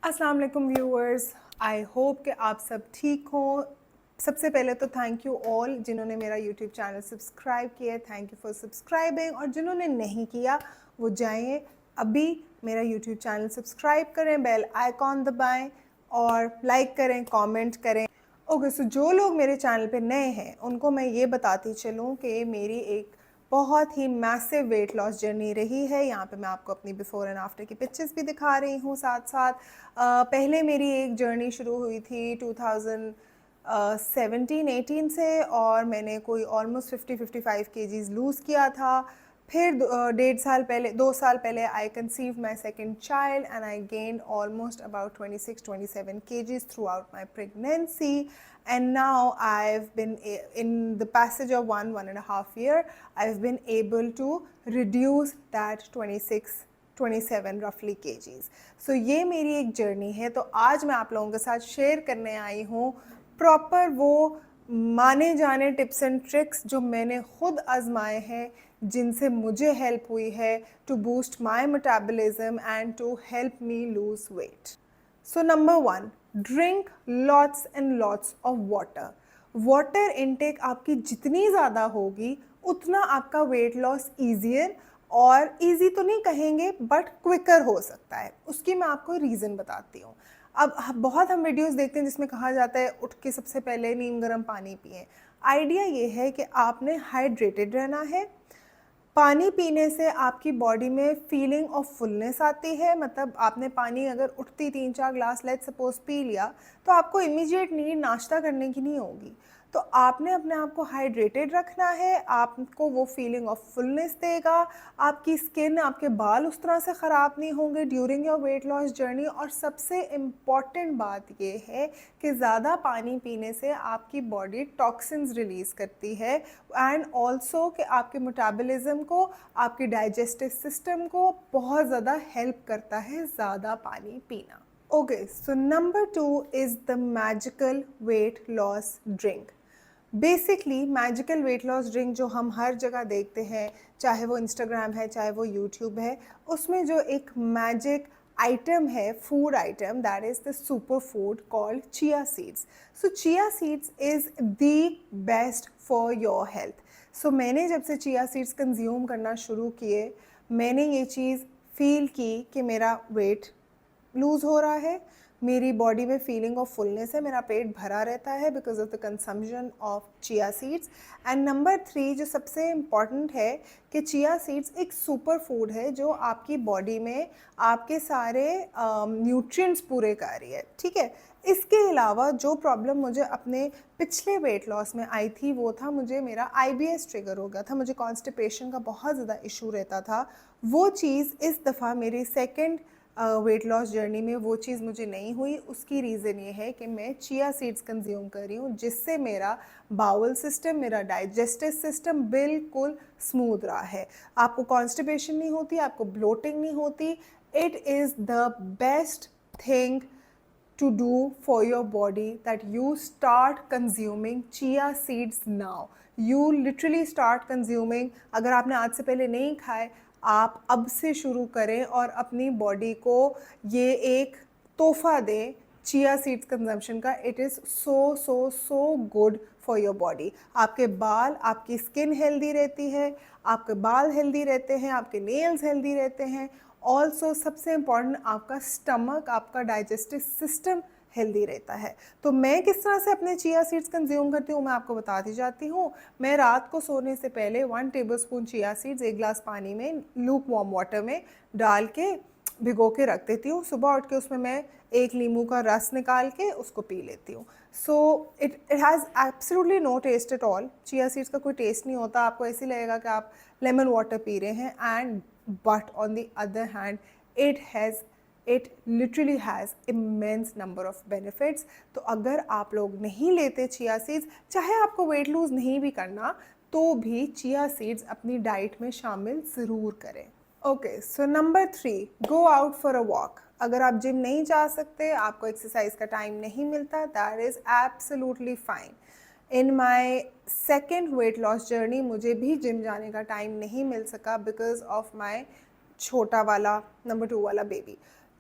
अस्सलाम वालेकुम viewers, I hope कि आप सब ठीक हों। सबसे पहले तो थैंक यू ऑल जिन्होंने मेरा यूट्यूब चैनल सब्सक्राइब किया है, थैंक यू फॉर सब्सक्राइबिंग। और जिन्होंने नहीं किया वो जाएं अभी मेरा यूट्यूब चैनल सब्सक्राइब करें, बेल आइकॉन दबाएं और लाइक करें, कमेंट करें। ओके, सो जो लोग मेरे चैनल पे नए हैं उनको मैं ये बताती चलूँ कि मेरी एक बहुत ही मैसिव वेट लॉस जर्नी रही है। यहाँ पे मैं आपको अपनी बिफ़ोर एंड आफ्टर की पिक्चर्स भी दिखा रही हूँ साथ साथ। पहले मेरी एक जर्नी शुरू हुई थी 2017-18 से, और मैंने कोई ऑलमोस्ट 50-55 केजीज़ लूज़ किया था। फिर 2 साल पहले I conceived my second child and I gained almost about 26-27 kgs throughout my pregnancy. And now I've been in the passage of 1.5 year, I've been able to reduce that 26-27 roughly kgs. So ये मेरी एक journey है। तो आज मैं आप लोगों के साथ शेयर करने आई हूँ प्रॉपर वो माने जाने टिप्स एंड ट्रिक्स जो मैंने खुद आजमाए हैं, जिनसे मुझे हेल्प हुई है to boost my metabolism and to help me lose weight. So number 1, drink lots and lots of water. Water intake आपकी जितनी ज़्यादा होगी उतना आपका वेट लॉस ईजियर, और ईजी तो नहीं कहेंगे बट क्विकर हो सकता है। उसकी मैं आपको रीज़न बताती हूँ। अब बहुत हम वीडियोस देखते हैं जिसमें कहा जाता है उठ के सबसे पहले नीम गर्म पानी पिएं। आइडिया ये है कि आपने हाइड्रेटेड रहना है। पानी पीने से आपकी बॉडी में फीलिंग ऑफ फुलनेस आती है। मतलब आपने पानी अगर उठती 3-4 ग्लास लेट्स सपोज पी लिया तो आपको इमीडिएट नीड नाश्ता करने की नहीं होगी। तो आपने अपने आप को हाइड्रेटेड रखना है, आपको वो फीलिंग ऑफ फुलनेस देगा। आपकी स्किन, आपके बाल उस तरह से ख़राब नहीं होंगे during your weight loss journey. और सबसे इम्पॉर्टेंट बात ये है कि ज़्यादा पानी पीने से आपकी बॉडी टॉक्सिन्स रिलीज़ करती है, एंड ऑल्सो कि आपके मेटाबॉलिज्म को, आपके डाइजेस्टिव सिस्टम को बहुत ज़्यादा हेल्प करता है ज़्यादा पानी पीना। Okay, so number 2 is the magical weight loss drink. Basically magical weight loss drink जो हम हर जगह देखते हैं, चाहे वो इंस्टाग्राम है चाहे वो यूट्यूब है, उसमें जो एक मैजिक आइटम है, food item, that is the super food called chia seeds. So chia seeds is the best for your health. So मैंने जब से चिया सीड्स कंज्यूम करना शुरू किए, मैंने ये चीज़ फील की कि मेरा वेट लूज़ हो रहा है, मेरी बॉडी में फीलिंग ऑफ फुलनेस है, मेरा पेट भरा रहता है because of the consumption of chia seeds. And number 3 जो सबसे इम्पॉर्टेंट है कि चिया सीड्स एक सुपर फूड है जो आपकी बॉडी में आपके सारे न्यूट्रिएंट्स पूरे कर रही है, ठीक है. इसके अलावा जो प्रॉब्लम मुझे अपने पिछले वेट लॉस में आई थी वो था, मुझे मेरा IBS ट्रिगर हो गया था, मुझे कॉन्स्टिपेशन का बहुत ज़्यादा इशू रहता था. वो चीज़ इस दफ़ा मेरी सेकेंड वेट लॉस जर्नी में वो चीज़ मुझे नहीं हुई. उसकी रीज़न ये है कि मैं चिया सीड्स कंज्यूम कर रही हूँ, जिससे मेरा बाउल सिस्टम, मेरा डाइजेस्टिव सिस्टम बिल्कुल स्मूथ रहा है. आपको कॉन्स्टिपेशन नहीं होती, आपको ब्लोटिंग नहीं होती. It is the best thing to do for your body that you start consuming chia seeds now. You literally start consuming. अगर आपने आज से पहले नहीं खाए, आप अब से शुरू करें और अपनी बॉडी को ये एक तोहफा दें चिया सीड्स कंजम्पशन का. It is so so so good for your body. आपके बाल, आपकी स्किन हेल्दी रहती है, आपके बाल हेल्दी रहते हैं, आपके नेल्स हेल्दी रहते हैं. ऑल्सो सबसे इम्पॉर्टेंट, आपका स्टमक, आपका डाइजेस्टिव सिस्टम हेल्दी रहता है. तो मैं किस तरह से अपने चिया सीड्स कंज्यूम करती हूँ मैं आपको बताती जाती हूँ. मैं रात को सोने से पहले 1 टेबलस्पून चिया सीड्स 1 ग्लास पानी में लूक वार्म वाटर में डाल के भिगो के रख देती हूँ. सुबह उठ के उसमें मैं 1 नींबू का रस निकाल के उसको पी लेती हूँ. So it has absolutely no taste at all. Chia seeds का कोई टेस्ट नहीं होता, आपको ऐसे लगेगा कि आप लेमन वाटर पी रहे हैं. And but on the other hand it literally has immense number of benefits. तो अगर आप लोग नहीं लेते चिया सीड्स, चाहे आपको वेट लूज नहीं भी करना, तो भी चिया सीड्स अपनी डाइट में शामिल ज़रूर करें. Okay, so number 3, go out for a walk. अगर आप जिम नहीं जा सकते, आपको एक्सरसाइज का टाइम नहीं मिलता, that is absolutely fine. In my second weight loss journey मुझे भी जिम जाने का टाइम नहीं मिल सका बिकॉज ऑफ माई छोटा वाला नंबर 2 वाला बेबी.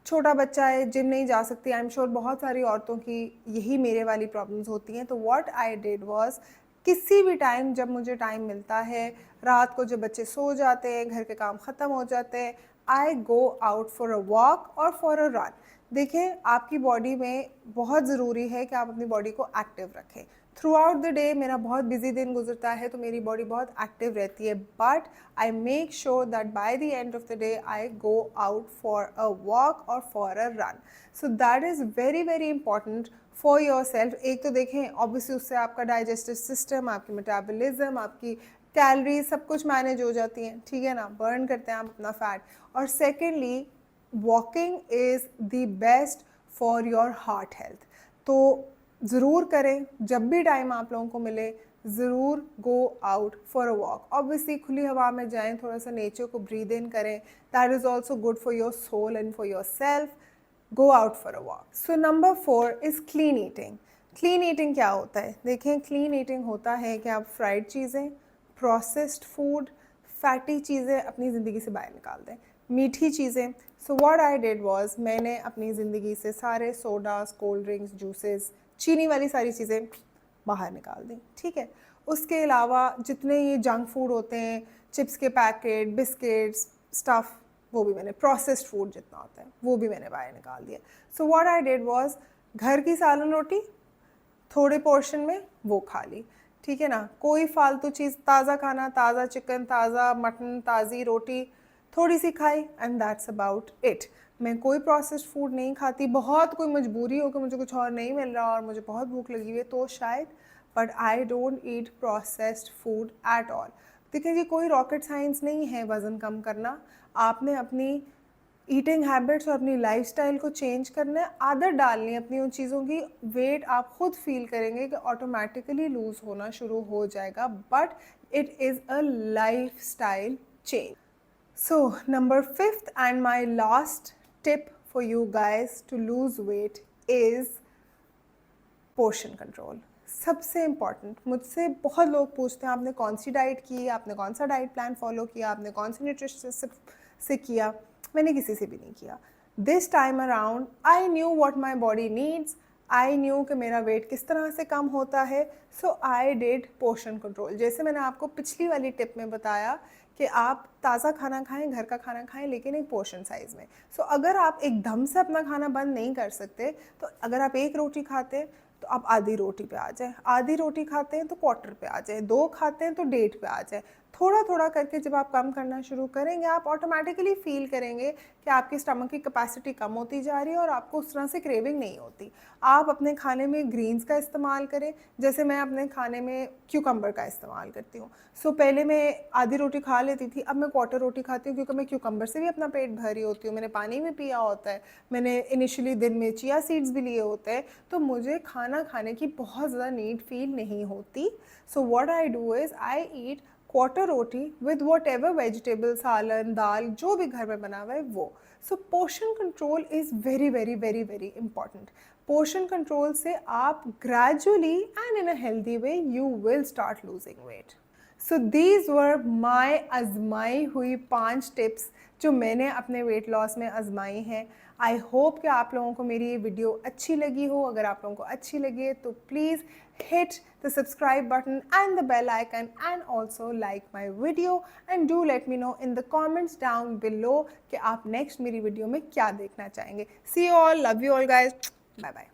छोटा बच्चा है, जिम नहीं जा सकती, आई एम श्योर बहुत सारी औरतों की यही मेरे वाली प्रॉब्लम्स होती हैं। तो व्हाट आई डिड वाज, किसी भी टाइम जब मुझे टाइम मिलता है, रात को जब बच्चे सो जाते हैं, घर के काम ख़त्म हो जाते हैं, I go out for a walk और फॉर अ रन। देखें, आपकी बॉडी में बहुत ज़रूरी है कि आप अपनी बॉडी को एक्टिव रखें। थ्रू आउट द डे मेरा बहुत बिजी दिन गुजरता है तो मेरी बॉडी बहुत एक्टिव रहती है, but I make sure that by the end of the day I go out for a walk और for a run. So that is very very important for yourself. एक तो देखें, obviously उससे आपका digestive system, आपकी metabolism, आपकी calorie सब कुछ मैनेज हो जाती हैं, ठीक है ना, बर्न करते हैं आप अपना फैट। और secondly, walking is the best for your heart health. तो ज़रूर करें, जब भी टाइम आप लोगों को मिले ज़रूर गो out for a walk. Obviously खुली हवा में जाएं, थोड़ा सा नेचर को ब्रीद इन करें, that is also good for your soul and for yourself. Go out for a walk. So number 4 is clean eating. Clean eating क्या होता है? देखें, क्लीन ईटिंग होता है कि आप फ्राइड चीज़ें, प्रोसेस्ड फूड, फैटी चीज़ें अपनी ज़िंदगी से बाहर निकाल दें, मीठी चीज़ें। So what I did was, मैंने अपनी ज़िंदगी से सारे सोडास, कोल्ड ड्रिंक्स, जूसेस, चीनी वाली सारी चीज़ें बाहर निकाल दी, ठीक है। उसके अलावा जितने ये जंक फूड होते हैं, चिप्स के पैकेट, बिस्किट्स, स्टफ़, वो भी मैंने, प्रोसेस्ड फूड जितना होता है वो भी मैंने बाहर निकाल दिया। So what I did was, घर की सालन रोटी थोड़े पोर्शन में वो खा ली, ठीक है ना। कोई फालतू चीज़, ताज़ा खाना, ताज़ा चिकन, ताज़ा मटन, ताज़ी रोटी थोड़ी सी खाई एंड दैट्स अबाउट इट। मैं कोई प्रोसेस्ड फूड नहीं खाती। बहुत कोई मजबूरी हो कि मुझे कुछ और नहीं मिल रहा और मुझे बहुत भूख लगी हुई है तो शायद, but I don't eat processed food at all. देखिए, ये कोई रॉकेट साइंस नहीं है वज़न कम करना। आपने अपनी ईटिंग हैबिट्स और अपनी लाइफस्टाइल को चेंज करना है, आदत डालनी है अपनी उन चीज़ों की। वेट आप खुद फील करेंगे कि ऑटोमेटिकली लूज़ होना शुरू हो जाएगा, but it is a lifestyle change. So, number 5th and my last tip for you guys to lose weight is portion control. सबसे इम्पॉर्टेंट, मुझसे बहुत लोग पूछते हैं आपने कौन सी डाइट की, आपने कौन सा डाइट प्लान फॉलो किया, आपने कौन सी न्यूट्रिशन से किया। मैंने किसी से भी नहीं किया। This time around I knew what my body needs, I knew कि मेरा वेट किस तरह से कम होता है। सो आई डिड पोर्शन कंट्रोल। जैसे मैंने आपको पिछली वाली टिप में बताया कि आप ताज़ा खाना खाएं, घर का खाना खाएं, लेकिन एक पोर्शन साइज़ में। सो अगर आप एकदम से अपना खाना बंद नहीं कर सकते, तो अगर आप एक रोटी खाते हैं तो आप आधी रोटी पे आ जाए, आधी रोटी खाते हैं तो क्वार्टर पे आ जाए, 2 खाते हैं तो 1.5 पे आ जाए। थोड़ा थोड़ा करके जब आप कम करना शुरू करेंगे, आप ऑटोमेटिकली फील करेंगे कि आपकी स्टमक की कैपेसिटी कम होती जा रही है और आपको उस तरह से क्रेविंग नहीं होती। आप अपने खाने में ग्रीन्स का इस्तेमाल करें, जैसे मैं अपने खाने में क्यूकम्बर का इस्तेमाल करती हूँ। सो पहले मैं आधी रोटी खा लेती थी, अब मैं क्वार्टर रोटी खाती हूँ क्योंकि मैं क्यूकम्बर से भी अपना पेट भरी होती हूँ, मैंने पानी भी पिया होता है, मैंने इनिशियली दिन में चिया सीड्स भी लिए होते हैं, तो मुझे खाना खाने की बहुत ज़्यादा नीड फील नहीं होती। So what I do is I eat quarter roti with what ever vegetable, सालन, दाल, जो भी घर में बना हुआ है वो। So portion control is very very very very important. Portion control से आप gradually and in a healthy way you will start losing weight. So these were my आजमाई हुई 5 टिप्स जो मैंने अपने वेट लॉस में आजमाई हैं। आई होप कि आप लोगों को मेरी ये वीडियो अच्छी लगी हो। अगर आप लोगों को अच्छी लगी है तो please hit the subscribe button and the bell icon and also like my video and do let me know in the comments down below कि आप next मेरी वीडियो में क्या देखना चाहेंगे। See you all, love you all guys, bye bye।